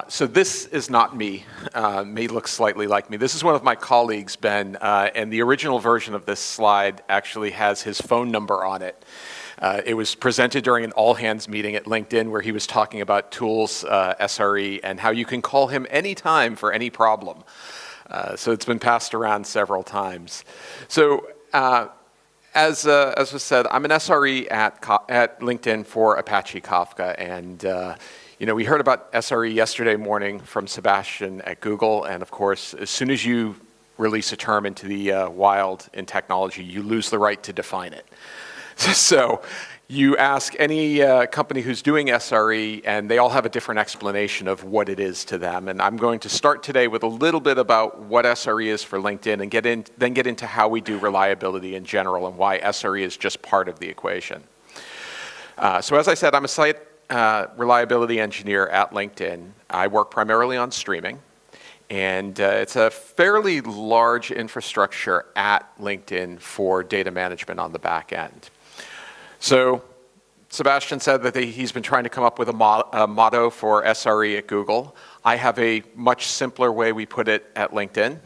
So this is not me. Me looks slightly like me. This is one of my colleagues, Ben, and the original version of this slide actually has his phone number on it. It was presented during an all-hands meeting at LinkedIn where he was talking about tools, SRE, and how you can call him anytime for any problem. So it's been passed around several times. So as was said, I'm an SRE at LinkedIn for Apache Kafka, and we heard about SRE yesterday morning from Sebastian at Google, and of course, as soon as you release a term into the wild in technology, you lose the right to define it. So you ask any company who's doing SRE, and they all have a different explanation of what it is to them. And I'm going to start today with a little bit about what SRE is for LinkedIn, and then get into how we do reliability in general and why SRE is just part of the equation. So as I said, I'm a site reliability engineer at LinkedIn. I work primarily on streaming, and it's a fairly large infrastructure at LinkedIn for data management on the back end. So Sebastian said that he's been trying to come up with a motto for SRE at Google. I have a much simpler way we put it at LinkedIn.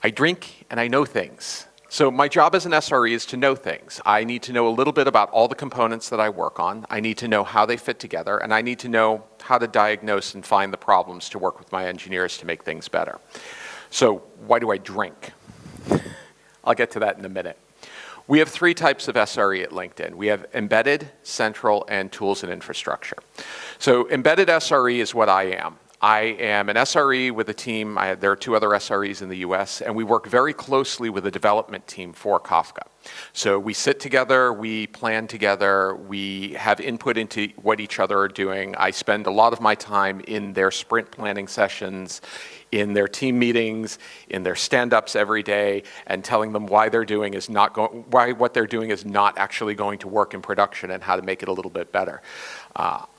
I drink and I know things. So my job as an SRE is to know things. I need to know a little bit about all the components that I work on. I need to know how they fit together, and I need to know how to diagnose and find the problems to work with my engineers to make things better. So why do I drink? I'll get to that in a minute. We have three types of SRE at LinkedIn. We have embedded, central, and tools and infrastructure. So embedded SRE is what I am. I am an SRE with a team. There are two other SREs in the US, and we work very closely with the development team for Kafka. So we sit together, we plan together, we have input into what each other are doing. I spend a lot of my time in their sprint planning sessions, in their team meetings, in their stand-ups every day, and telling them why what they're doing is not actually going to work in production and how to make it a little bit better.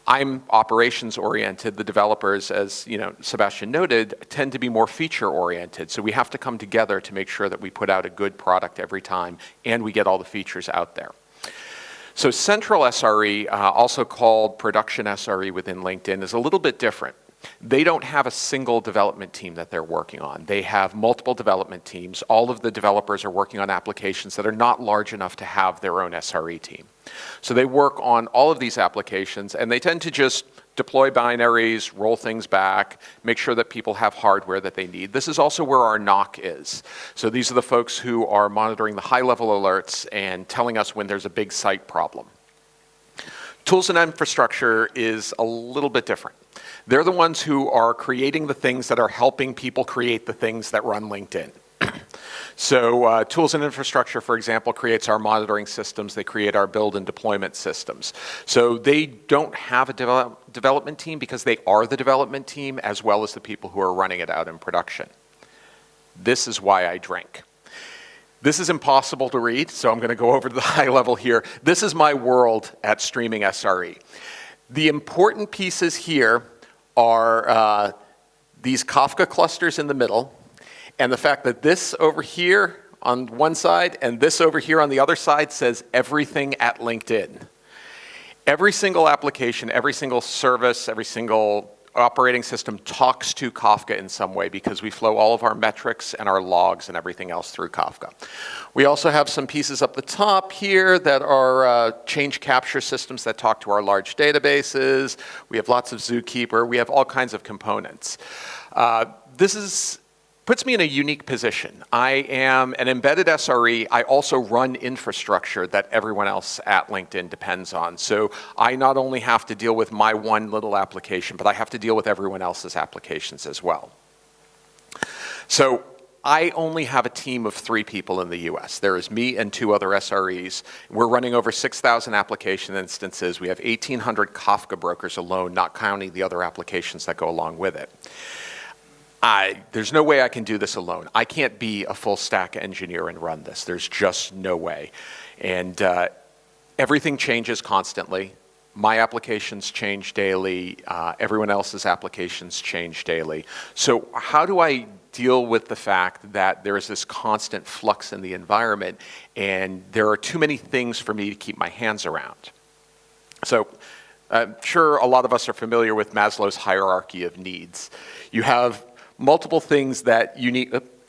I'm operations oriented. The developers, as Sebastian noted, tend to be more feature oriented. So we have to come together to make sure that we put out a good product every time and we get all the features out there. So central SRE, also called production SRE within LinkedIn, is a little bit different. They don't have a single development team that they're working on. They have multiple development teams. All of the developers are working on applications that are not large enough to have their own SRE team. So they work on all of these applications, and they tend to just deploy binaries, roll things back, make sure that people have hardware that they need. This is also where our NOC is. So these are the folks who are monitoring the high-level alerts and telling us when there's a big site problem. Tools and infrastructure is a little bit different. They're the ones who are creating the things that are helping people create the things that run LinkedIn. So tools and infrastructure, for example, creates our monitoring systems. They create our build and deployment systems. So they don't have a development team because they are the development team as well as the people who are running it out in production. This is why I drink. This is impossible to read, so I'm going to go over to the high level here. This is my world at streaming SRE. The important pieces here are these Kafka clusters in the middle, and the fact that this over here on one side and this over here on the other side says everything at LinkedIn. Every single application, every single service, every single operating system talks to Kafka in some way because we flow all of our metrics and our logs and everything else through Kafka. We also have some pieces up the top here that are change capture systems that talk to our large databases. We have lots of Zookeeper. We have all kinds of components. This puts me in a unique position. I am an embedded SRE. I also run infrastructure that everyone else at LinkedIn depends on. So I not only have to deal with my one little application, but I have to deal with everyone else's applications as well. So I only have a team of 3 people in the US. There is me and 2 other SREs. We're running over 6,000 application instances. We have 1,800 Kafka brokers alone, not counting the other applications that go along with it. There's no way I can do this alone. I can't be a full stack engineer and run this. There's just no way. And everything changes constantly. My applications change daily. Everyone else's applications change daily. So how do I deal with the fact that there is this constant flux in the environment and there are too many things for me to keep my hands around? So I'm sure a lot of us are familiar with Maslow's hierarchy of needs. You have multiple things that you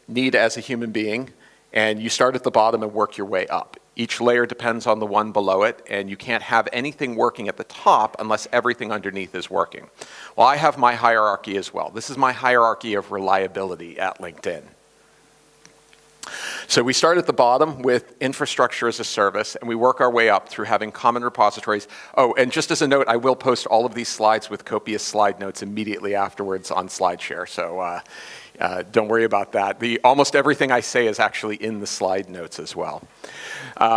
need as a human being, and you start at the bottom and work your way up. Each layer depends on the one below it, and you can't have anything working at the top unless everything underneath is working. Well, I have my hierarchy as well. This is my hierarchy of reliability at LinkedIn. So we start at the bottom with infrastructure as a service, and we work our way up through having common repositories. Oh, and just as a note, I will post all of these slides with copious slide notes immediately afterwards on SlideShare, so don't worry about that. Almost everything I say is actually in the slide notes as well.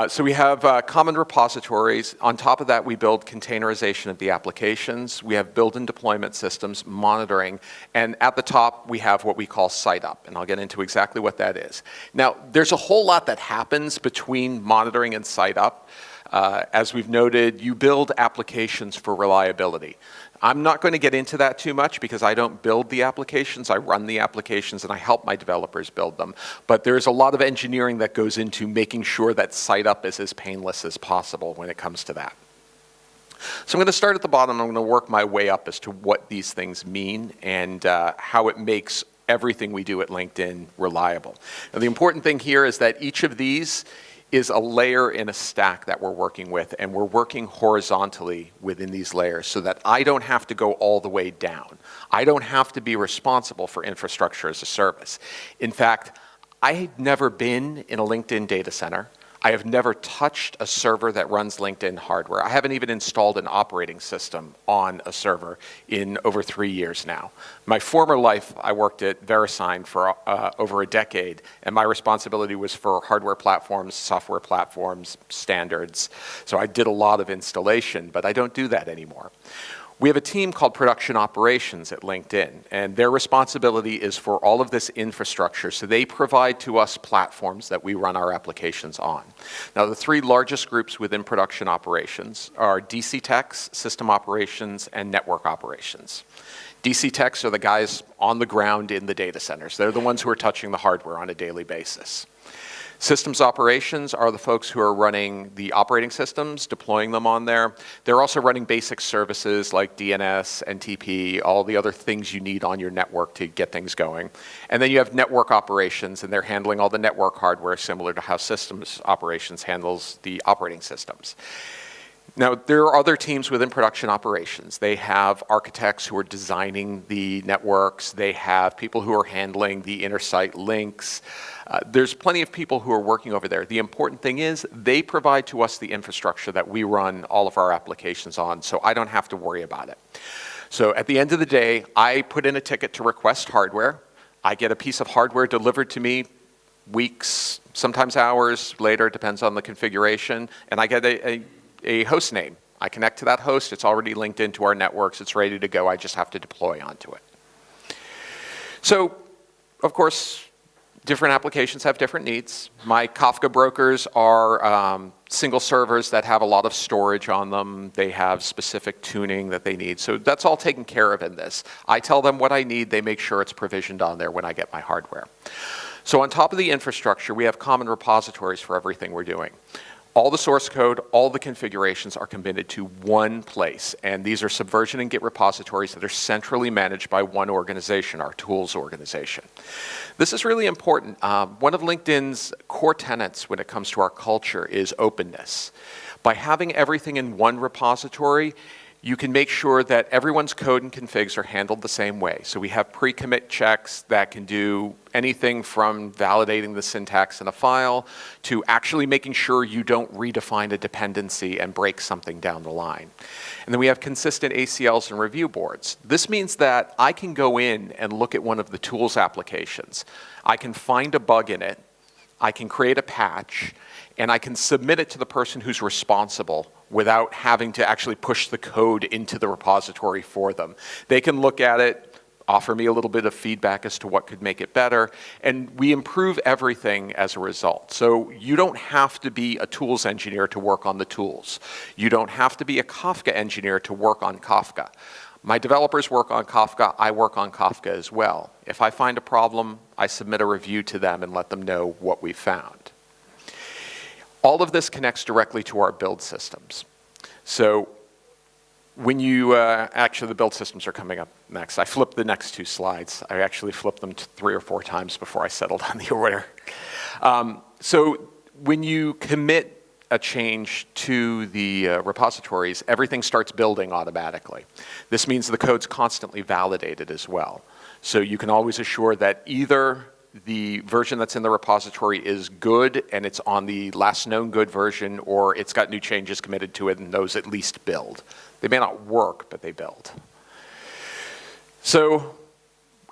So we have common repositories. On top of that, we build containerization of the applications. We have build and deployment systems, monitoring, and at the top, we have what we call site up, and I'll get into exactly what that is. Now, there's a whole lot that happens between monitoring and site up. As we've noted, you build applications for reliability. I'm not going to get into that too much because I don't build the applications, I run the applications and I help my developers build them. But there's a lot of engineering that goes into making sure that site up is as painless as possible when it comes to that. So I'm going to start at the bottom, I'm going to work my way up as to what these things mean and how it makes everything we do at LinkedIn reliable. Now the important thing here is that each of these is a layer in a stack that we're working with, and we're working horizontally within these layers so that I don't have to go all the way down. I don't have to be responsible for infrastructure as a service. In fact, I've never been in a LinkedIn data center. I have never touched a server that runs LinkedIn hardware. I haven't even installed an operating system on a server in over 3 years now. My former life, I worked at VeriSign for over a decade, and my responsibility was for hardware platforms, software platforms, standards. So I did a lot of installation, but I don't do that anymore. We have a team called Production Operations at LinkedIn, and their responsibility is for all of this infrastructure. So they provide to us platforms that we run our applications on. Now, the three largest groups within Production Operations are DC Techs, System Operations, and Network Operations. DC Techs are the guys on the ground in the data centers. They're the ones who are touching the hardware on a daily basis. Systems operations are the folks who are running the operating systems, deploying them on there. They're also running basic services like DNS, NTP, all the other things you need on your network to get things going. And then you have network operations, and they're handling all the network hardware similar to how systems operations handles the operating systems. Now, there are other teams within production operations. They have architects who are designing the networks. They have people who are handling the inter-site links. There's plenty of people who are working over there. The important thing is they provide to us the infrastructure that we run all of our applications on, so I don't have to worry about it. So at the end of the day, I put in a ticket to request hardware. I get a piece of hardware delivered to me weeks, sometimes hours later, depends on the configuration, and I get a host name. I connect to that host, it's already linked into our networks, it's ready to go, I just have to deploy onto it. So, of course, different applications have different needs. My Kafka brokers are single servers that have a lot of storage on them. They have specific tuning that they need. So that's all taken care of in this. I tell them what I need, they make sure it's provisioned on there when I get my hardware. So on top of the infrastructure, we have common repositories for everything we're doing. All the source code, all the configurations are committed to one place, and these are Subversion and Git repositories that are centrally managed by one organization, our tools organization. This is really important. One of LinkedIn's core tenets when it comes to our culture is openness. By having everything in one repository, you can make sure that everyone's code and configs are handled the same way. So we have pre-commit checks that can do anything from validating the syntax in a file to actually making sure you don't redefine a dependency and break something down the line. And then we have consistent ACLs and review boards. This means that I can go in and look at one of the tools applications. I can find a bug in it, I can create a patch, and I can submit it to the person who's responsible without having to actually push the code into the repository for them. They can look at it, offer me a little bit of feedback as to what could make it better, and we improve everything as a result. So you don't have to be a tools engineer to work on the tools. You don't have to be a Kafka engineer to work on Kafka. My developers work on Kafka, I work on Kafka as well. If I find a problem, I submit a review to them and let them know what we found. All of this connects directly to our build systems. So When you, actually the build systems are coming up next. I flipped the next two slides. I actually flipped them 3 or 4 times before I settled on the order. So when you commit a change to the repositories, everything starts building automatically. This means the code's constantly validated as well. So you can always assure that either the version that's in the repository is good and it's on the last known good version, or it's got new changes committed to it and those at least build. They may not work, but they build. So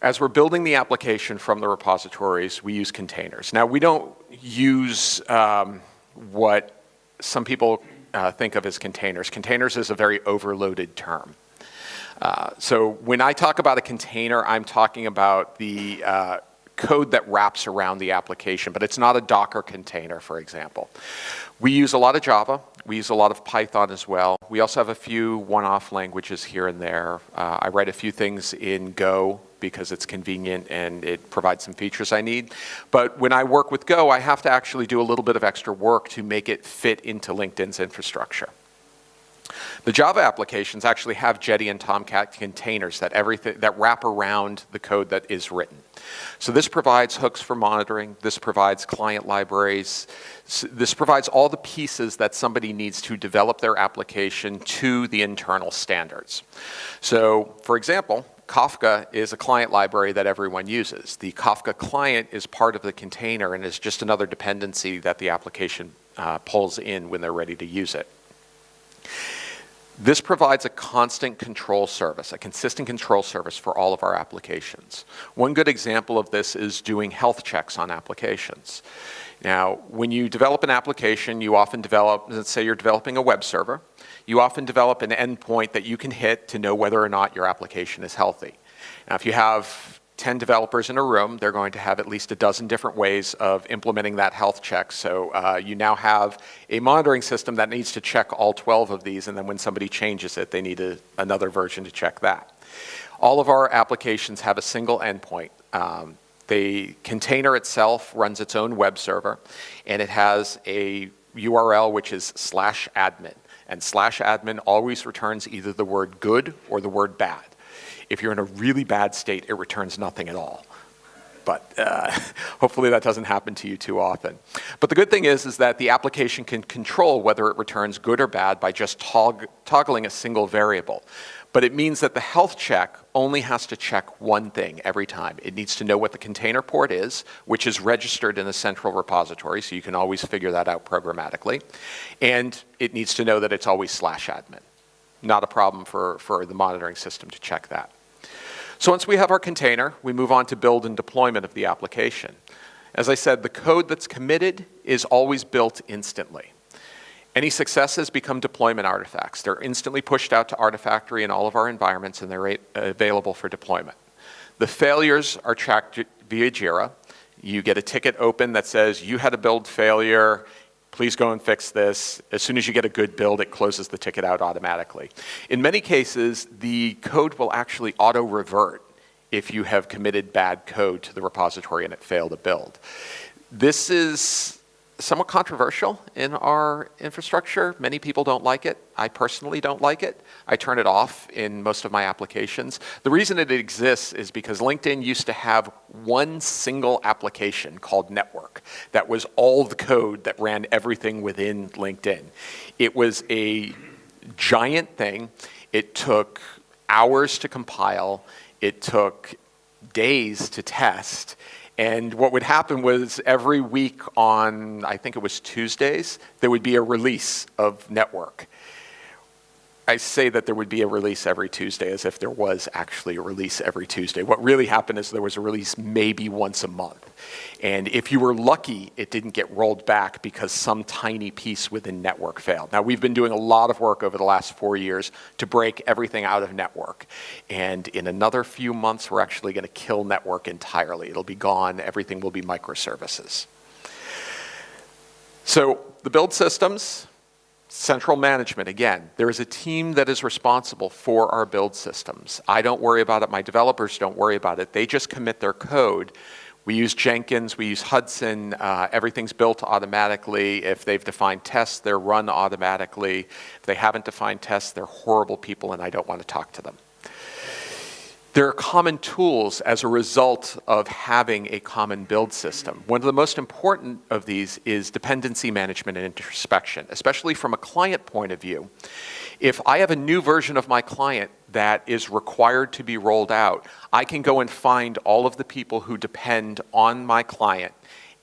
as we're building the application from the repositories, we use containers. Now, we don't use what some people think of as containers. Containers is a very overloaded term. So when I talk about a container, I'm talking about the code that wraps around the application, but it's not a Docker container, for example. We use a lot of Java. We use a lot of Python as well. We also have a few one-off languages here and there. I write a few things in Go because it's convenient and it provides some features I need. But when I work with Go, I have to actually do a little bit of extra work to make it fit into LinkedIn's infrastructure. The Java applications actually have Jetty and Tomcat containers that wrap around the code that is written. So this provides hooks for monitoring, this provides client libraries, this provides all the pieces that somebody needs to develop their application to the internal standards. So, for example, Kafka is a client library that everyone uses. The Kafka client is part of the container and is just another dependency that the application pulls in when they're ready to use it. This provides a constant control service, a consistent control service for all of our applications. One good example of this is doing health checks on applications. Now, when you develop an application, you often develop, let's say you're developing a web server, you often develop an endpoint that you can hit to know whether or not your application is healthy. Now, if you have 10 developers in a room, they're going to have at least a dozen different ways of implementing that health check. So you now have a monitoring system that needs to check all 12 of these, and then when somebody changes it, they need another version to check that. All of our applications have a single endpoint. The container itself runs its own web server, and it has a URL which is /admin. And /admin always returns either the word good or the word bad. If you're in a really bad state, it returns nothing at all. But hopefully that doesn't happen to you too often. But the good thing is that the application can control whether it returns good or bad by just toggling a single variable. But it means that the health check only has to check one thing every time. It needs to know what the container port is, which is registered in a central repository, so you can always figure that out programmatically. And it needs to know that it's always /admin. Not a problem for the monitoring system to check that. So once we have our container, we move on to build and deployment of the application. As I said, the code that's committed is always built instantly. Any successes become deployment artifacts. They're instantly pushed out to Artifactory in all of our environments, and they're available for deployment. The failures are tracked via Jira. You get a ticket open that says, you had a build failure, please go and fix this. As soon as you get a good build, it closes the ticket out automatically. In many cases, the code will actually auto-revert if you have committed bad code to the repository and it failed to build. This is somewhat controversial in our infrastructure. Many people don't like it. I personally don't like it. I turn it off in most of my applications. The reason it exists is because LinkedIn used to have one single application called Network that was all the code that ran everything within LinkedIn. It was a giant thing. It took hours to compile. It took days to test. And what would happen was every week on, I think it was Tuesdays, there would be a release of Network. I say that there would be a release every Tuesday as if there was actually a release every Tuesday. What really happened is there was a release maybe once a month. And if you were lucky, it didn't get rolled back because some tiny piece within Network failed. Now, we've been doing a lot of work over the last 4 years to break everything out of Network. And in another few months, we're actually going to kill Network entirely. It'll be gone. Everything will be microservices. So the build systems, central management, again, there is a team that is responsible for our build systems. I don't worry about it. My developers don't worry about it. They just commit their code. We use Jenkins, we use Hudson, everything's built automatically. If they've defined tests, they're run automatically. If they haven't defined tests, they're horrible people and I don't want to talk to them. There are common tools as a result of having a common build system. One of the most important of these is dependency management and introspection, especially from a client point of view. If I have a new version of my client that is required to be rolled out, I can go and find all of the people who depend on my client,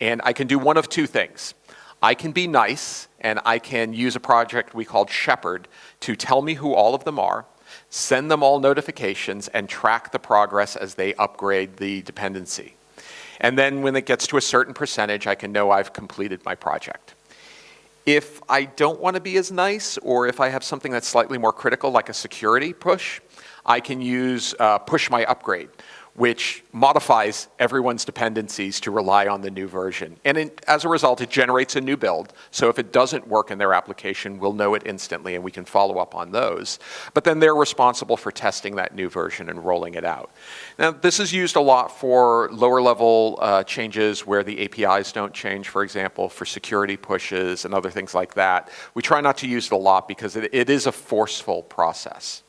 and I can do one of two things. I can be nice, and I can use a project we called Shepherd to tell me who all of them are, send them all notifications, and track the progress as they upgrade the dependency. And then when it gets to a certain percentage, I can know I've completed my project. If I don't want to be as nice, or if I have something that's slightly more critical, like a security push, I can use push my upgrade, which modifies everyone's dependencies to rely on the new version. And as a result, it generates a new build. So if it doesn't work in their application, we'll know it instantly and we can follow up on those. But then they're responsible for testing that new version and rolling it out. Now, this is used a lot for lower level changes where the APIs don't change, for example, for security pushes and other things like that. We try not to use it a lot because it is a forceful process.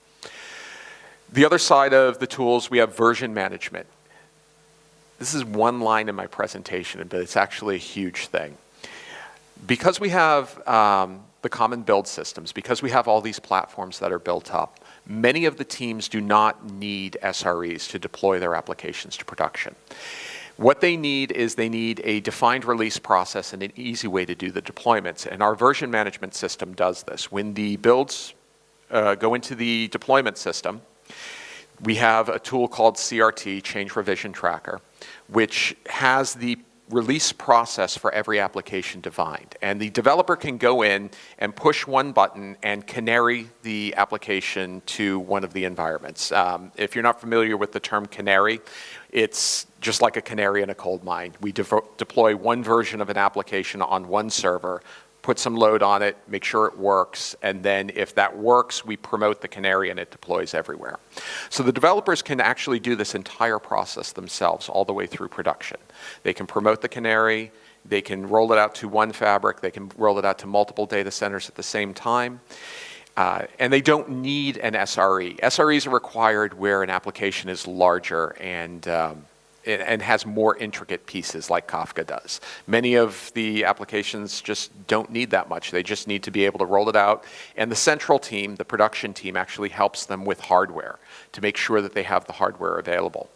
The other side of the tools, we have version management. This is one line in my presentation, but it's actually a huge thing. Because we have the common build systems, because we have all these platforms that are built up, many of the teams do not need SREs to deploy their applications to production. What they need is they need a defined release process and an easy way to do the deployments. And our version management system does this. When the builds go into the deployment system, we have a tool called CRT, Change Revision Tracker, which has the release process for every application defined. And the developer can go in and push one button and canary the application to one of the environments. If you're not familiar with the term canary, it's just like a canary in a coal mine. We deploy one version of an application on one server, put some load on it, make sure it works, and then if that works, we promote the canary and it deploys everywhere. So the developers can actually do this entire process themselves all the way through production. They can promote the canary, they can roll it out to one fabric, they can roll it out to multiple data centers at the same time, and they don't need an SRE. SREs are required where an application is larger and has more intricate pieces like Kafka does. Many of the applications just don't need that much. They just need to be able to roll it out. And the central team, the production team, actually helps them with hardware to make sure that they have the hardware available.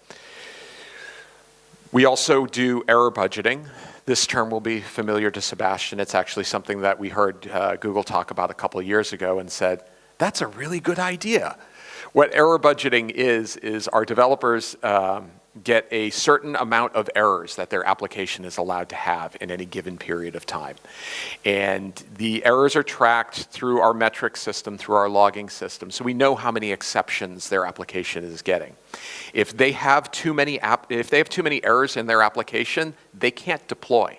We also do error budgeting. This term will be familiar to Sebastian. It's actually something that we heard Google talk about a couple of years ago and said, that's a really good idea. What error budgeting is our developers get a certain amount of errors that their application is allowed to have in any given period of time. And the errors are tracked through our metric system, through our logging system, so we know how many exceptions their application is getting. If they have too many errors in their application, they can't deploy.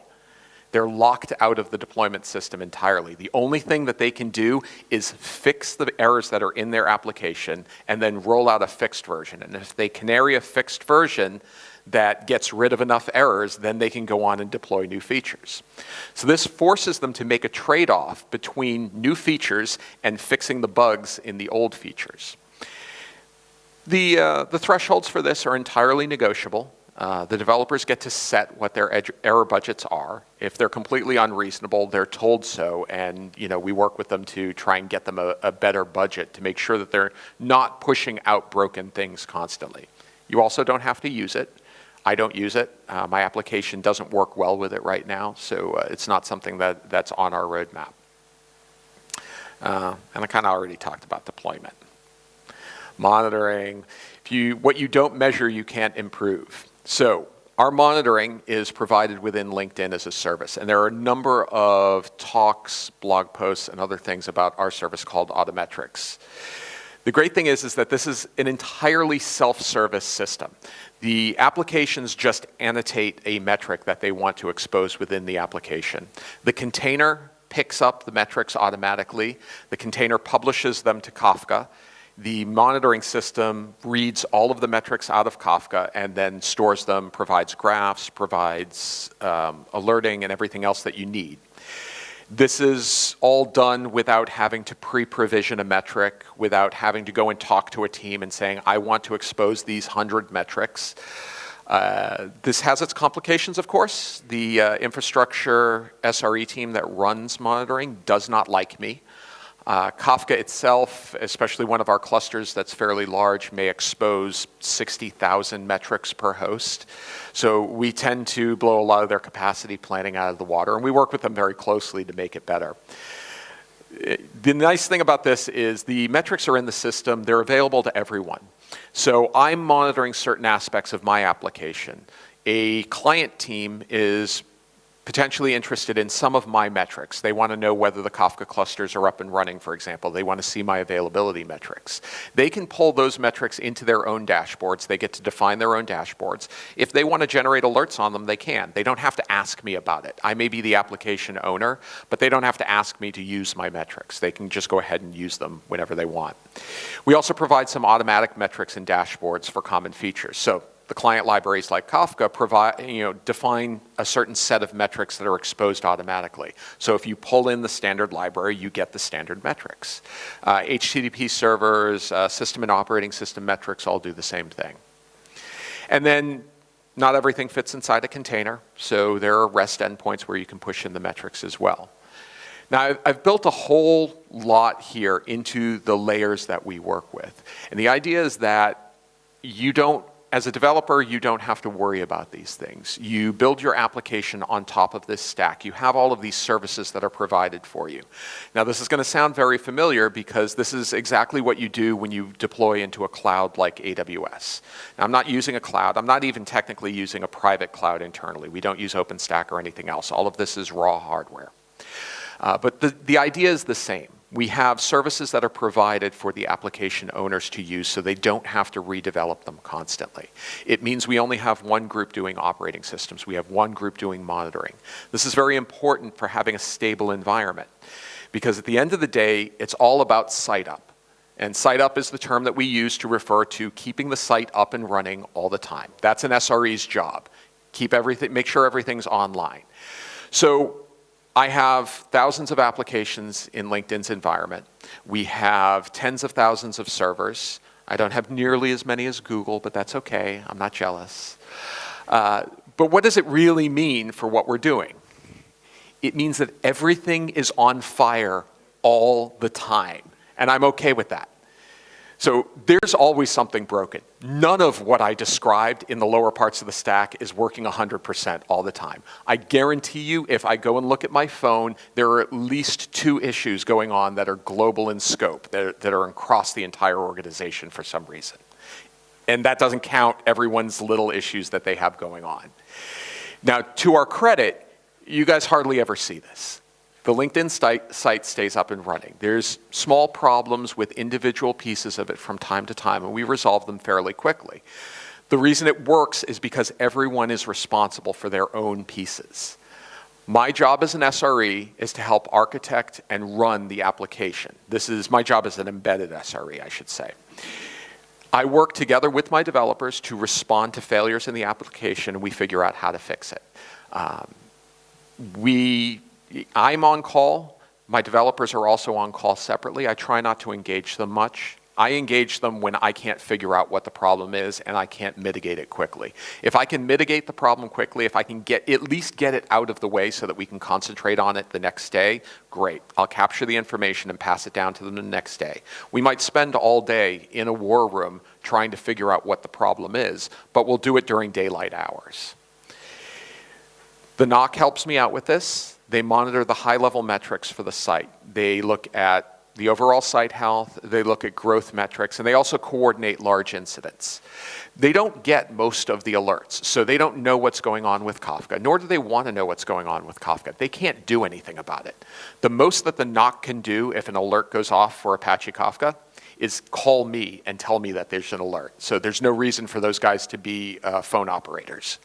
They're locked out of the deployment system entirely. The only thing that they can do is fix the errors that are in their application and then roll out a fixed version. And if they canary a fixed version that gets rid of enough errors, then they can go on and deploy new features. So this forces them to make a trade-off between new features and fixing the bugs in the old features. The thresholds for this are entirely negotiable. The developers get to set what their error budgets are. If they're completely unreasonable, they're told so, and we work with them to try and get them a better budget to make sure that they're not pushing out broken things constantly. You also don't have to use it. I don't use it. My application doesn't work well with it right now, so it's not something that's on our roadmap. And I kind of already talked about deployment. Monitoring. What you don't measure, you can't improve. So our monitoring is provided within LinkedIn as a service, and there are a number of talks, blog posts, and other things about our service called Autometrics. The great thing is that this is an entirely self-service system. The applications just annotate a metric that they want to expose within the application. The container picks up the metrics automatically. The container publishes them to Kafka. The monitoring system reads all of the metrics out of Kafka and then stores them, provides graphs, provides alerting and everything else that you need. This is all done without having to pre-provision a metric, without having to go and talk to a team and saying, I want to expose these 100 metrics. This has its complications, of course. The infrastructure SRE team that runs monitoring does not like me. Kafka itself, especially one of our clusters that's fairly large, may expose 60,000 metrics per host. So we tend to blow a lot of their capacity planning out of the water, and we work with them very closely to make it better. The nice thing about this is the metrics are in the system. They're available to everyone. So I'm monitoring certain aspects of my application. A client team is potentially interested in some of my metrics. They want to know whether the Kafka clusters are up and running, for example. They want to see my availability metrics. They can pull those metrics into their own dashboards. They get to define their own dashboards. If they want to generate alerts on them, they can. They don't have to ask me about it. I may be the application owner, but they don't have to ask me to use my metrics. They can just go ahead and use them whenever they want. We also provide some automatic metrics and dashboards for common features. So the client libraries like Kafka define a certain set of metrics that are exposed automatically. So if you pull in the standard library, you get the standard metrics. HTTP servers, system and operating system metrics all do the same thing. And then not everything fits inside a container, so there are REST endpoints where you can push in the metrics as well. Now, I've built a whole lot here into the layers that we work with. And the idea is that as a developer, you don't have to worry about these things. You build your application on top of this stack. You have all of these services that are provided for you. Now, this is going to sound very familiar because this is exactly what you do when you deploy into a cloud like AWS. Now, I'm not using a cloud. I'm not even technically using a private cloud internally. We don't use OpenStack or anything else. All of this is raw hardware. But the idea is the same. We have services that are provided for the application owners to use so they don't have to redevelop them constantly. It means we only have one group doing operating systems. We have one group doing monitoring. This is very important for having a stable environment because at the end of the day, it's all about site up. And site up is the term that we use to refer to keeping the site up and running all the time. That's an SRE's job. Make sure everything's online. So I have thousands of applications in LinkedIn's environment. We have tens of thousands of servers. I don't have nearly as many as Google, but that's okay. I'm not jealous. But what does it really mean for what we're doing? It means that everything is on fire all the time, and I'm okay with that. So there's always something broken. None of what I described in the lower parts of the stack is working 100% all the time. I guarantee you, if I go and look at my phone, there are at least 2 issues going on that are global in scope, that are across the entire organization for some reason. And that doesn't count everyone's little issues that they have going on. Now, to our credit, you guys hardly ever see this. The LinkedIn site stays up and running. There's small problems with individual pieces of it from time to time, and we resolve them fairly quickly. The reason it works is because everyone is responsible for their own pieces. My job as an SRE is to help architect and run the application. This is my job as an embedded SRE, I should say. I work together with my developers to respond to failures in the application, and we figure out how to fix it. I'm on call. My developers are also on call separately. I try not to engage them much. I engage them when I can't figure out what the problem is and I can't mitigate it quickly. If I can mitigate the problem quickly, if I can at least get it out of the way so that we can concentrate on it the next day, great. I'll capture the information and pass it down to them the next day. We might spend all day in a war room trying to figure out what the problem is, but we'll do it during daylight hours. The NOC helps me out with this. They monitor the high-level metrics for the site. They look at the overall site health, they look at growth metrics, and they also coordinate large incidents. They don't get most of the alerts, so they don't know what's going on with Kafka, nor do they want to know what's going on with Kafka. They can't do anything about it. The most that the NOC can do if an alert goes off for Apache Kafka is call me and tell me that there's an alert. So there's no reason for those guys to be phone operators.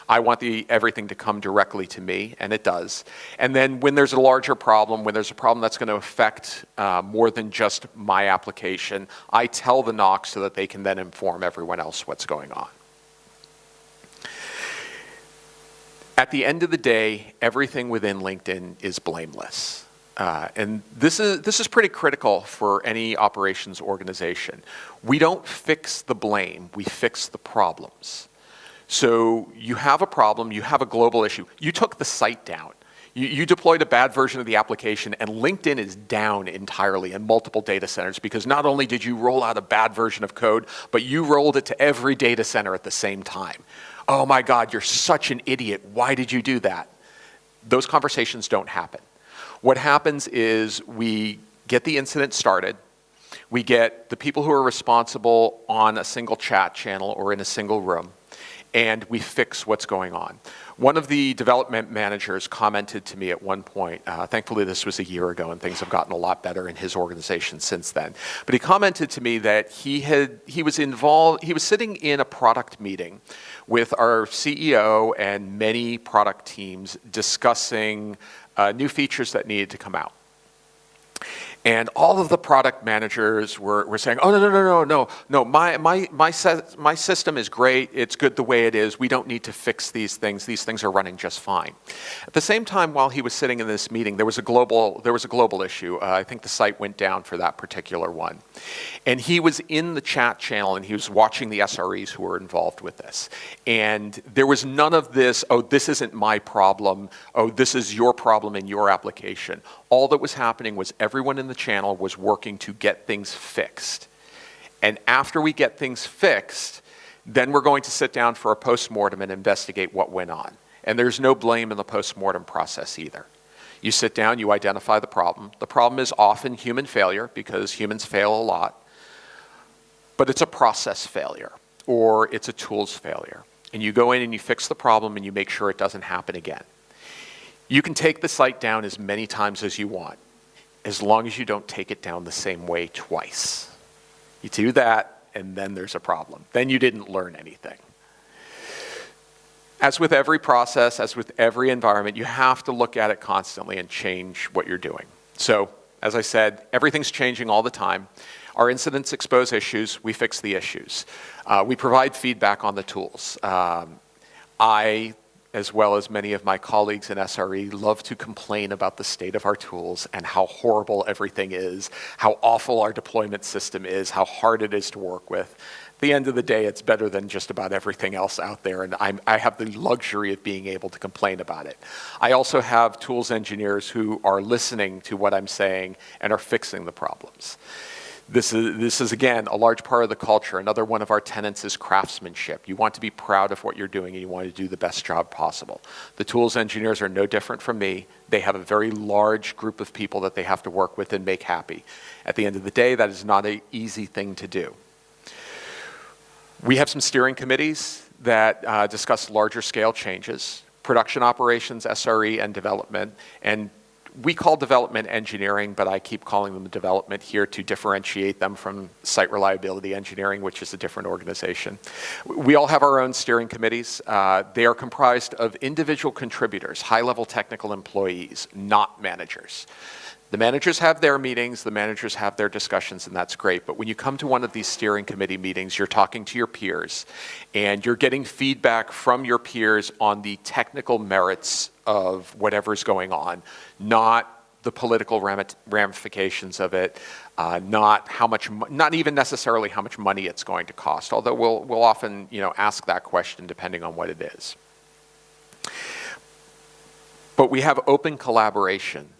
I want everything to come directly to me, and it does. And then when there's a larger problem, when there's a problem that's going to affect more than just my application, I tell the NOC so that they can then inform everyone else what's going on. At the end of the day, everything within LinkedIn is blameless. And this is pretty critical for any operations organization. We don't fix the blame, we fix the problems. So you have a problem, you have a global issue. You took the site down. You deployed a bad version of the application, and LinkedIn is down entirely in multiple data centers because not only did you roll out a bad version of code, but you rolled it to every data center at the same time. Oh my God, you're such an idiot. Why did you do that? Those conversations don't happen. What happens is we get the incident started. We get the people who are responsible on a single chat channel or in a single room, and we fix what's going on. One of the development managers commented to me at one point, thankfully this was a year ago and things have gotten a lot better in his organization since then, but he commented to me that he was sitting in a product meeting with our CEO and many product teams discussing new features that needed to come out. And all of the product managers were saying, oh, no, my system is great, it's good the way it is, we don't need to fix these things are running just fine. At the same time, while he was sitting in this meeting, there was a global issue. I think the site went down for that particular one. And he was in the chat channel and he was watching the SREs who were involved with this. And there was none of this, oh, this isn't my problem, oh, this is your problem in your application. All that was happening was everyone in the channel was working to get things fixed. And after we get things fixed, then we're going to sit down for a postmortem and investigate what went on. And there's no blame in the postmortem process either. You sit down, you identify the problem. The problem is often human failure because humans fail a lot. But it's a process failure or it's a tools failure. And you go in and you fix the problem and you make sure it doesn't happen again. You can take the site down as many times as you want, as long as you don't take it down the same way twice. You do that, and then there's a problem. Then you didn't learn anything. As with every process, as with every environment, you have to look at it constantly and change what you're doing. So, as I said, everything's changing all the time. Our incidents expose issues, we fix the issues. We provide feedback on the tools. I, as well as many of my colleagues in SRE, love to complain about the state of our tools and how horrible everything is, how awful our deployment system is, how hard it is to work with. At the end of the day, it's better than just about everything else out there, and I have the luxury of being able to complain about it. I also have tools engineers who are listening to what I'm saying and are fixing the problems. This is, again, a large part of the culture. Another one of our tenets is craftsmanship. You want to be proud of what you're doing and you want to do the best job possible. The tools engineers are no different from me. They have a very large group of people that they have to work with and make happy. At the end of the day, that is not an easy thing to do. We have some steering committees that discuss larger scale changes, production operations, SRE, and development, and we call development engineering, but I keep calling them development here to differentiate them from site reliability engineering, which is a different organization. We all have our own steering committees. They are comprised of individual contributors, high-level technical employees, not managers. The managers have their meetings, the managers have their discussions, and that's great. But when you come to one of these steering committee meetings, you're talking to your peers, and you're getting feedback from your peers on the technical merits of whatever's going on, not the political ramifications of it, not even necessarily how much money it's going to cost, although we'll often ask that question depending on what it is. But we have open collaboration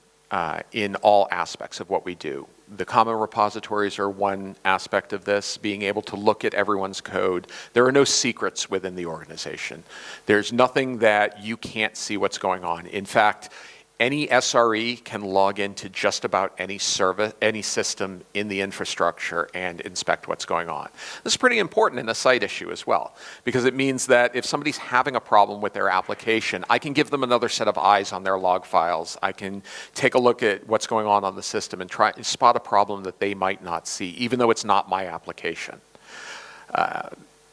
in all aspects of what we do. The common repositories are one aspect of this, being able to look at everyone's code. There are no secrets within the organization. There's nothing that you can't see what's going on. In fact, any SRE can log into just about any service, any system in the infrastructure and inspect what's going on. This is pretty important in a site issue as well, because it means that if somebody's having a problem with their application, I can give them another set of eyes on their log files. I can take a look at what's going on the system and try and spot a problem that they might not see, even though it's not my application.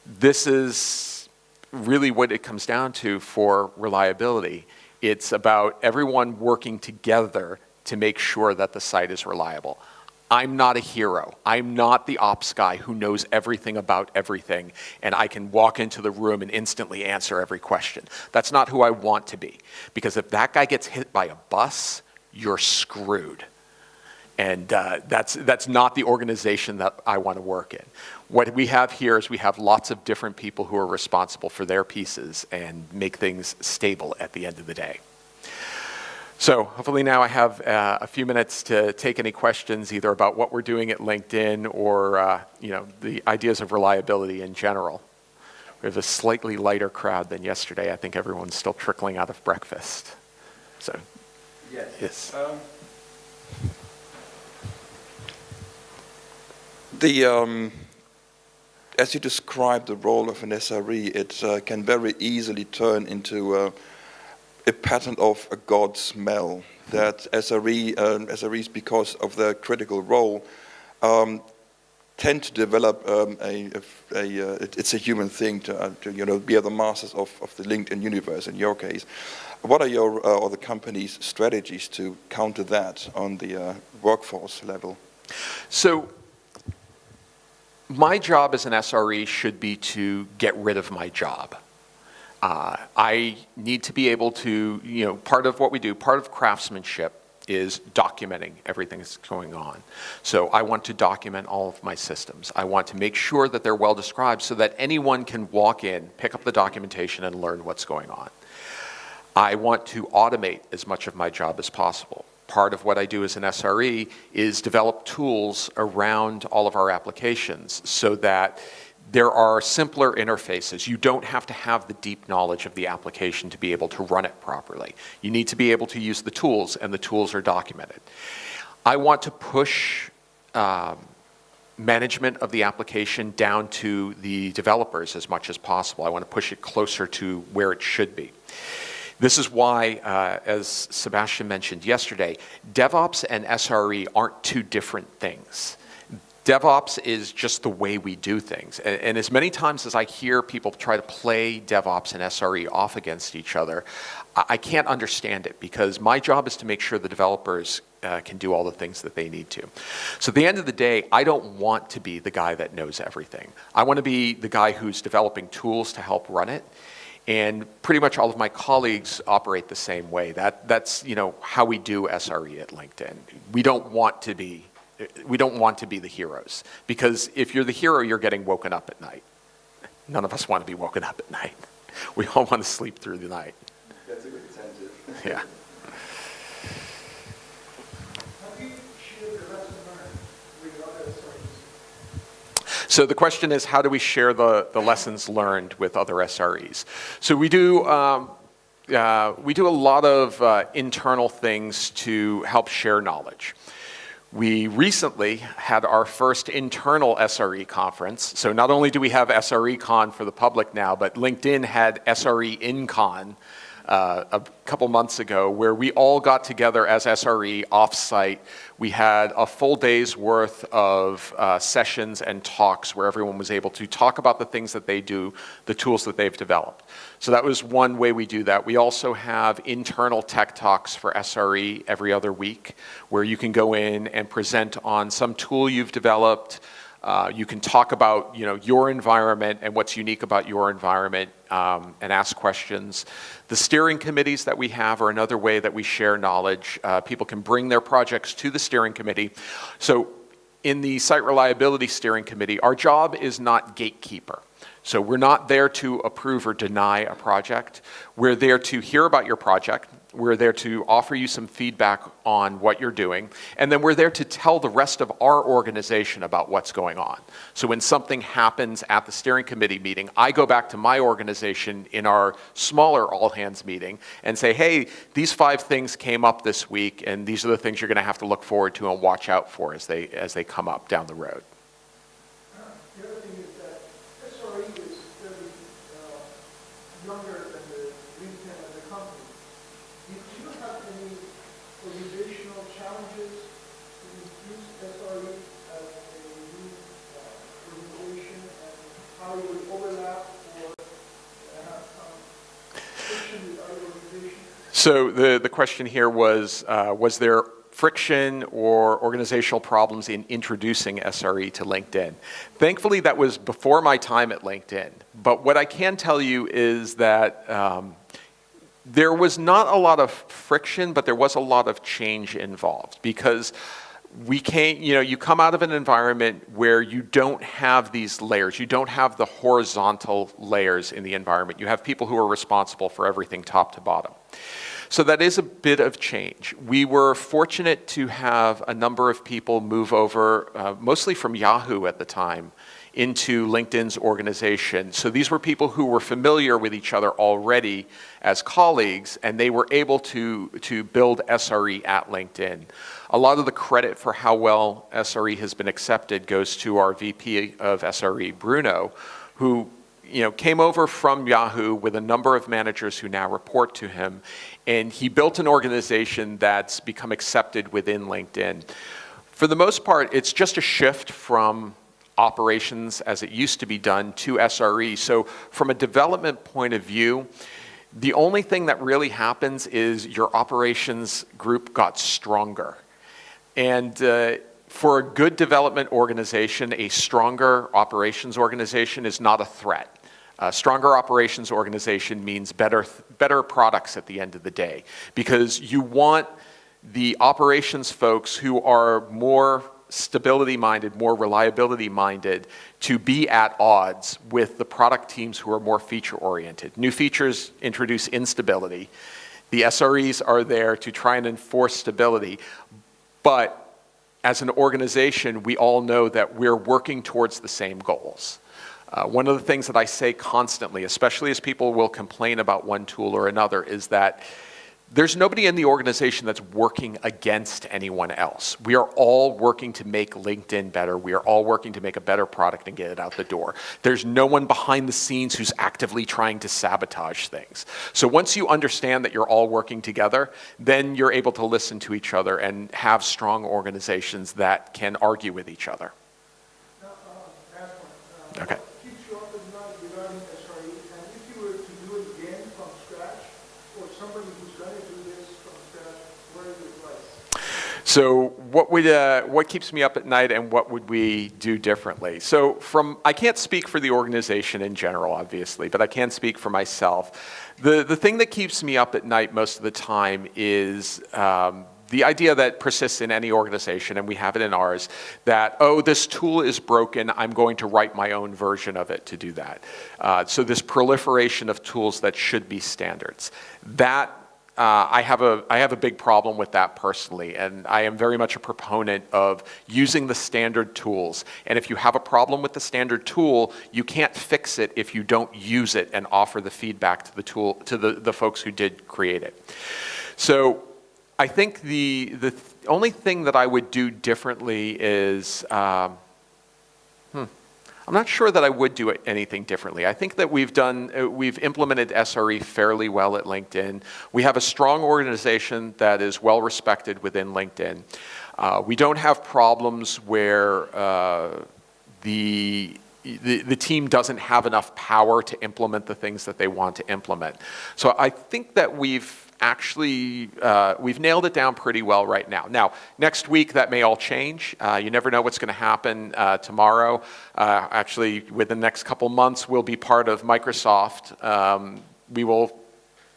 This is really what it comes down to for reliability. It's about everyone working together to make sure that the site is reliable. I'm not a hero. I'm not the ops guy who knows everything about everything, and I can walk into the room and instantly answer every question. That's not who I want to be, because if that guy gets hit by a bus, you're screwed. And that's not the organization that I want to work in. What we have here is we have lots of different people who are responsible for their pieces and make things stable at the end of the day. So hopefully now I have a few minutes to take any questions either about what we're doing at LinkedIn or the ideas of reliability in general. We have a slightly lighter crowd than yesterday. I think everyone's still trickling out of breakfast. So, yes. As you described the role of an SRE, it can very easily turn into a pattern of a God smell, that SREs, because of their critical role, tend to develop it's a human thing to be the masters of the LinkedIn universe in your case. What are your or the company's strategies to counter that on the workforce level? So my job as an SRE should be to get rid of my job. I need to be able to, part of what we do, part of craftsmanship is documenting everything that's going on. So I want to document all of my systems. I want to make sure that they're well described so that anyone can walk in, pick up the documentation, and learn what's going on. I want to automate as much of my job as possible. Part of what I do as an SRE is develop tools around all of our applications so that there are simpler interfaces. You don't have to have the deep knowledge of the application to be able to run it properly. You need to be able to use the tools, and the tools are documented. I want to push management of the application down to the developers as much as possible. I want to push it closer to where it should be. This is why, as Sebastian mentioned yesterday, DevOps and SRE aren't two different things. DevOps is just the way we do things. And as many times as I hear people try to play DevOps and SRE off against each other, I can't understand it, because my job is to make sure the developers can do all the things that they need to. So at the end of the day, I don't want to be the guy that knows everything. I want to be the guy who's developing tools to help run it. And pretty much all of my colleagues operate the same way. That's how we do SRE at LinkedIn. We don't want to be the heroes, because if you're the hero, you're getting woken up at night. None of us want to be woken up at night. We all want to sleep through the night. That's a good incentive. Yeah. How do you share the lesson learned with other SREs? So the question is, how do we share the lessons learned with other SREs? So we do a lot of internal things to help share knowledge. We recently had our first internal SRE conference. So not only do we have SRECon for the public now, but LinkedIn had SRE InCon a couple months ago, where we all got together as SRE offsite. We had a full day's worth of sessions and talks where everyone was able to talk about the things that they do, the tools that they've developed. So that was one way we do that. We also have internal tech talks for SRE every other week, where you can go in and present on some tool you've developed. You can talk about your environment and what's unique about your environment, and ask questions. The steering committees that we have are another way that we share knowledge. People can bring their projects to the steering committee. So in the Site Reliability Steering Committee, our job is not gatekeeper. So we're not there to approve or deny a project. We're there to hear about your project. We're there to offer you some feedback on what you're doing. And then we're there to tell the rest of our organization about what's going on. So when something happens at the steering committee meeting, I go back to my organization in our smaller all-hands meeting and say, hey, these 5 things came up this week, and these are the things you're going to have to look forward to and watch out for as they come up down the road. The other thing is that SRE is fairly younger than the LinkedIn as a company. Do you have any organizational challenges to introduce SRE as a new organization, and how you would overlap or friction with other organizations? So the question here was there friction or organizational problems in introducing SRE to LinkedIn? Thankfully, that was before my time at LinkedIn. But what I can tell you is that there was not a lot of friction, but there was a lot of change involved because you come out of an environment where you don't have these layers. You don't have the horizontal layers in the environment. You have people who are responsible for everything top to bottom. So that is a bit of change. We were fortunate to have a number of people move over, mostly from Yahoo at the time, into LinkedIn's organization. So these were people who were familiar with each other already as colleagues, and they were able to build SRE at LinkedIn. A lot of the credit for how well SRE has been accepted goes to our VP of SRE, Bruno, who came over from Yahoo with a number of managers who now report to him, and he built an organization that's become accepted within LinkedIn. For the most part, it's just a shift from operations as it used to be done to SRE. So from a development point of view, the only thing that really happens is your operations group got stronger. And for a good development organization, a stronger operations organization is not a threat. A stronger operations organization means better products at the end of the day, because you want the operations folks who are more stability-minded, more reliability-minded, to be at odds with the product teams who are more feature-oriented. New features introduce instability. The SREs are there to try and enforce stability, but as an organization, we all know that we're working towards the same goals. One of the things that I say constantly, especially as people will complain about one tool or another, is that there's nobody in the organization that's working against anyone else. We are all working to make LinkedIn better. We are all working to make a better product and get it out the door. There's no one behind the scenes who's actively trying to sabotage things. So once you understand that you're all working together, then you're able to listen to each other and have strong organizations that can argue with each other. Last one. Okay. What keeps you up at night regarding SRE? And if you were to do it again from scratch, or somebody who's going to do this from scratch, what are your advice? So what keeps me up at night and what would we do differently? So I can't speak for the organization in general, obviously, but I can speak for myself. The thing that keeps me up at night most of the time is the idea that persists in any organization, and we have it in ours, that, oh, this tool is broken, I'm going to write my own version of it to do that. So this proliferation of tools that should be standards. That I have a big problem with that personally, and I am very much a proponent of using the standard tools. And if you have a problem with the standard tool, you can't fix it if you don't use it and offer the feedback to the tool, to the folks who did create it. So I think the only thing that I would do differently is, I'm not sure that I would do anything differently. I think that we've implemented SRE fairly well at LinkedIn. We have a strong organization that is well respected within LinkedIn. We don't have problems where the team doesn't have enough power to implement the things that they want to implement. So I think that we've nailed it down pretty well right now. Now, next week that may all change. You never know what's going to happen tomorrow. Actually, within the next couple months, we'll be part of Microsoft. We will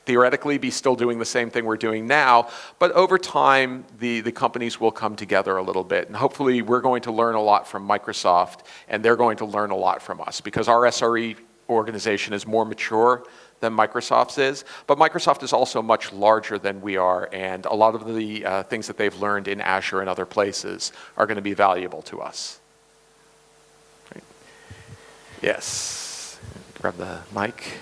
theoretically be still doing the same thing we're doing now, but over time, the companies will come together a little bit, and hopefully we're going to learn a lot from Microsoft, and they're going to learn a lot from us, because our SRE organization is more mature than Microsoft's is, but Microsoft is also much larger than we are, and a lot of the things that they've learned in Azure and other places are going to be valuable to us. Right. Yes, grab the mic.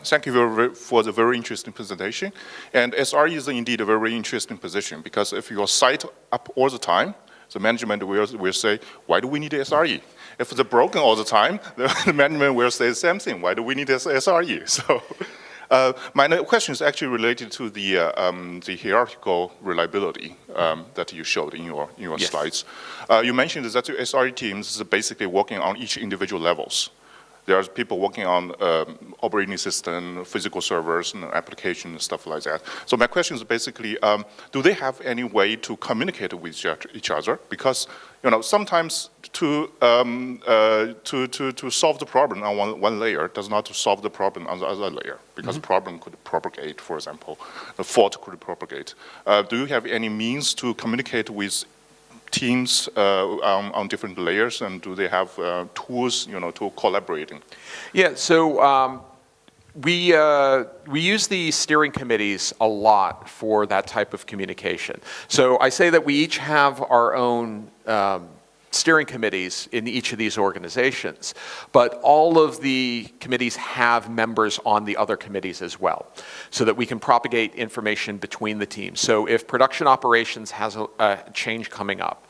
Thank you for the very interesting presentation. And SRE is indeed a very interesting position, because if you're site up all the time, the management will say, why do we need SRE? If it's broken all the time, the management will say the same thing. Why do we need SRE? So my question is actually related to the hierarchical reliability that you showed in your Yes. slides. You mentioned that the SRE teams is basically working on each individual levels. There are people working on operating system, physical servers, and application and stuff like that. So my question is basically, do they have any way to communicate with each other? Because sometimes to solve the problem on one layer does not solve the problem on the other layer, because problem could propagate, for example, the fault could propagate. Do you have any means to communicate with teams on different layers, and do they have tools, to collaborating? Yeah, so we use the steering committees a lot for that type of communication. So I say that we each have our own steering committees in each of these organizations, but all of the committees have members on the other committees as well, so that we can propagate information between the teams. So if production operations has a change coming up,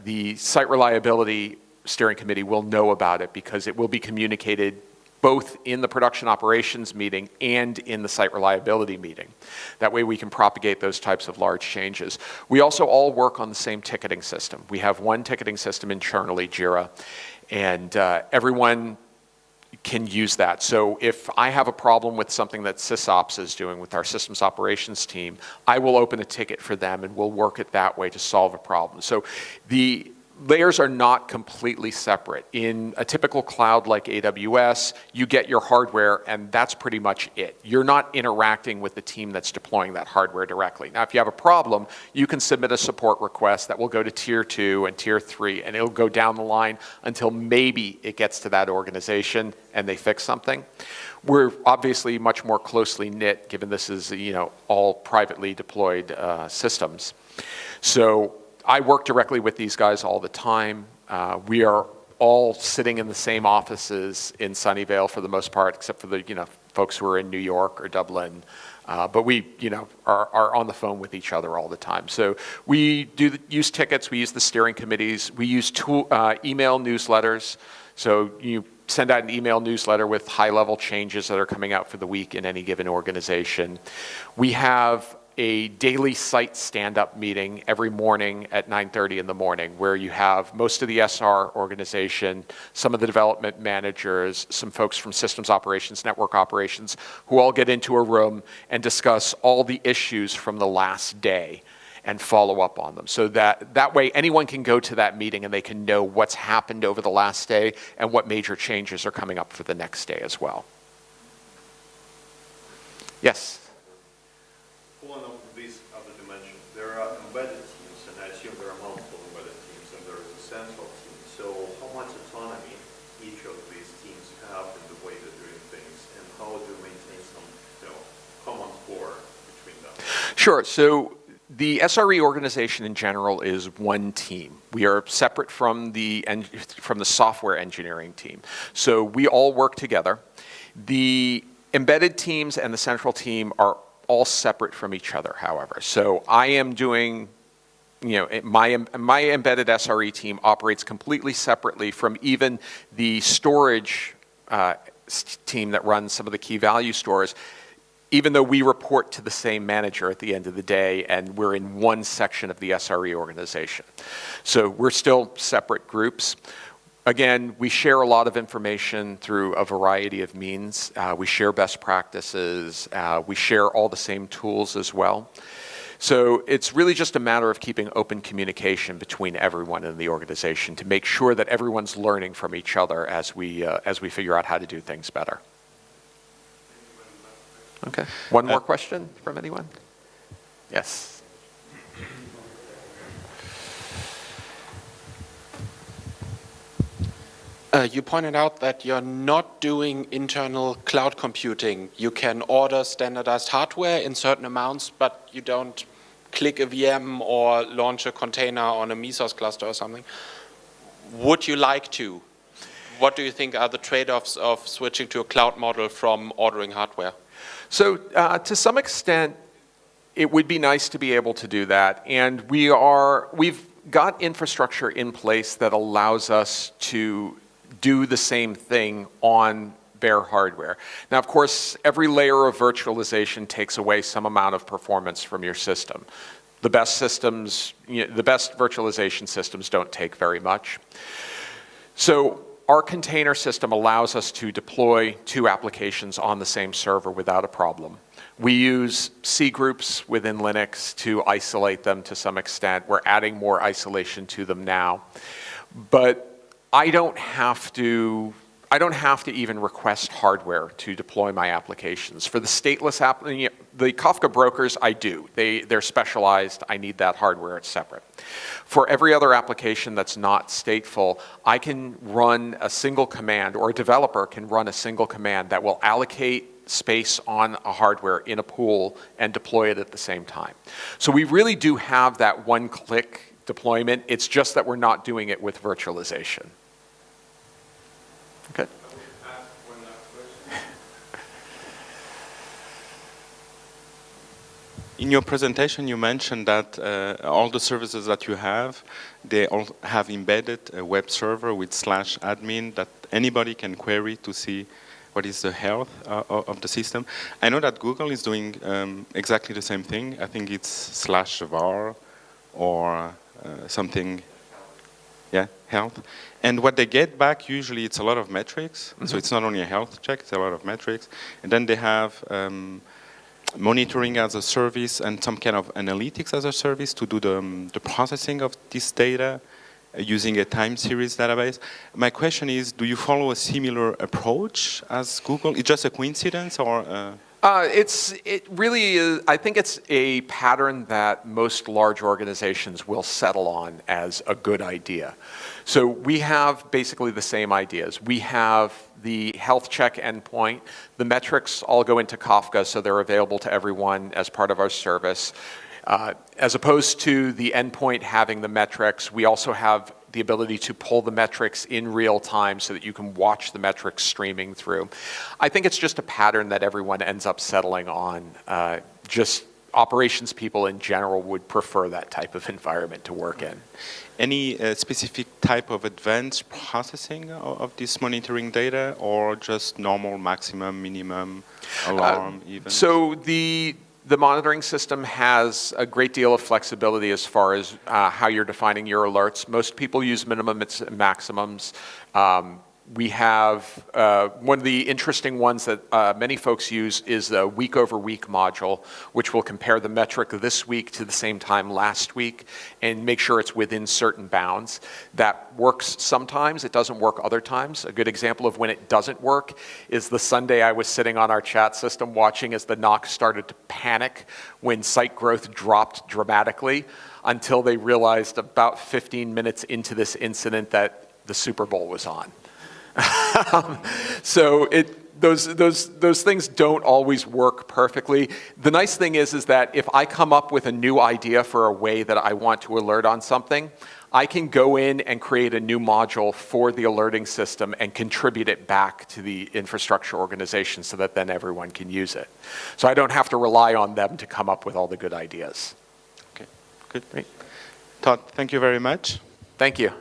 the site reliability steering committee will know about it, because it will be communicated both in the production operations meeting and in the site reliability meeting. That way we can propagate those types of large changes. We also all work on the same ticketing system. We have one ticketing system internally, Jira, and everyone can use that. So if I have a problem with something that SysOps is doing with our systems operations team, I will open a ticket for them and we'll work it that way to solve a problem. So the layers are not completely separate. In a typical cloud like AWS, you get your hardware and that's pretty much it. You're not interacting with the team that's deploying that hardware directly. Now, if you have a problem, you can submit a support request that will go to tier 2 and tier 3, and it'll go down the line until maybe it gets to that organization and they fix something. We're obviously much more closely knit, given this is, all privately deployed systems. So I work directly with these guys all the time. We are all sitting in the same offices in Sunnyvale for the most part, except for the folks who are in New York or Dublin. But we are on the phone with each other all the time. So we use tickets. We use the steering committees. We use email newsletters. So you send out an email newsletter with high-level changes that are coming out for the week in any given organization. We have a daily site stand-up meeting every morning at 9:30 in the morning, where you have most of the SR organization, some of the development managers, some folks from systems operations, network operations, who all get into a room and discuss all the issues from the last day and follow up on them. So that way anyone can go to that meeting and they can know what's happened over the last day and what major changes are coming up for the next day as well. Yes? One of these other dimensions, there are embedded teams, and I assume there are multiple embedded teams, and there is a central team. So how much autonomy each of these teams have in the way they're doing things, and how do you maintain some common core between them? Sure. So the SRE organization in general is one team. We are separate from the software engineering team. So we all work together. The embedded teams and the central team are all separate from each other, however. So I am doing, my embedded SRE team operates completely separately from even the storage team that runs some of the key value stores, even though we report to the same manager at the end of the day, and we're in one section of the SRE organization. So we're still separate groups. Again, we share a lot of information through a variety of means. We share best practices. We share all the same tools as well. So it's really just a matter of keeping open communication between everyone in the organization to make sure that everyone's learning from each other as we figure out how to do things better. Okay. One more question from anyone? Yes. You pointed out that you're not doing internal cloud computing. You can order standardized hardware in certain amounts, but you don't click a VM or launch a container on a Mesos cluster or something. Would you like to? What do you think are the trade-offs of switching to a cloud model from ordering hardware? So to some extent, it would be nice to be able to do that. And we've got infrastructure in place that allows us to do the same thing on bare hardware. Now, of course, every layer of virtualization takes away some amount of performance from your system. The best systems, the best virtualization systems don't take very much. So our container system allows us to deploy 2 applications on the same server without a problem. We use C groups within Linux to isolate them to some extent. We're adding more isolation to them now. But I don't have to even request hardware to deploy my applications. For the stateless app, the Kafka brokers, I do. They're specialized. I need that hardware. It's separate. For every other application that's not stateful, I can run a single command, or a developer can run a single command that will allocate space on a hardware in a pool and deploy it at the same time. So we really do have that one-click deployment. It's just that we're not doing it with virtualization. Okay. In your presentation, you mentioned that all the services that you have, they all have embedded a web server with /admin that anybody can query to see what is the health of the system. I know that Google is doing exactly the same thing. I think it's /var or something, yeah, health. And what they get back, usually it's a lot of metrics. So it's not only a health check, it's a lot of metrics. And then they have monitoring as a service and some kind of analytics as a service to do the processing of this data using a time series database. My question is, do you follow a similar approach as Google? It's just a coincidence, or? It really is. I think it's a pattern that most large organizations will settle on as a good idea. So we have basically the same ideas. We have the health check endpoint. The metrics all go into Kafka, so they're available to everyone as part of our service. As opposed to the endpoint having the metrics, we also have the ability to pull the metrics in real time so that you can watch the metrics streaming through. I think it's just a pattern that everyone ends up settling on. Just operations people in general would prefer that type of environment to work in. Any specific type of advanced processing of this monitoring data, or just normal maximum, minimum, alarm even? So the monitoring system has a great deal of flexibility as far as how you're defining your alerts. Most people use minimums and maximums. We have one of the interesting ones that many folks use is the week-over-week module, which will compare the metric this week to the same time last week and make sure it's within certain bounds. That works sometimes. It doesn't work other times. A good example of when it doesn't work is the Sunday I was sitting on our chat system watching as the NOC started to panic when site growth dropped dramatically until they realized about 15 minutes into this incident that the Super Bowl was on. So those things don't always work perfectly. The nice thing is that if I come up with a new idea for a way that I want to alert on something, I can go in and create a new module for the alerting system and contribute it back to the infrastructure organization so that then everyone can use it. So I don't have to rely on them to come up with all the good ideas. Okay, good. Great. Todd, thank you very much. Thank you.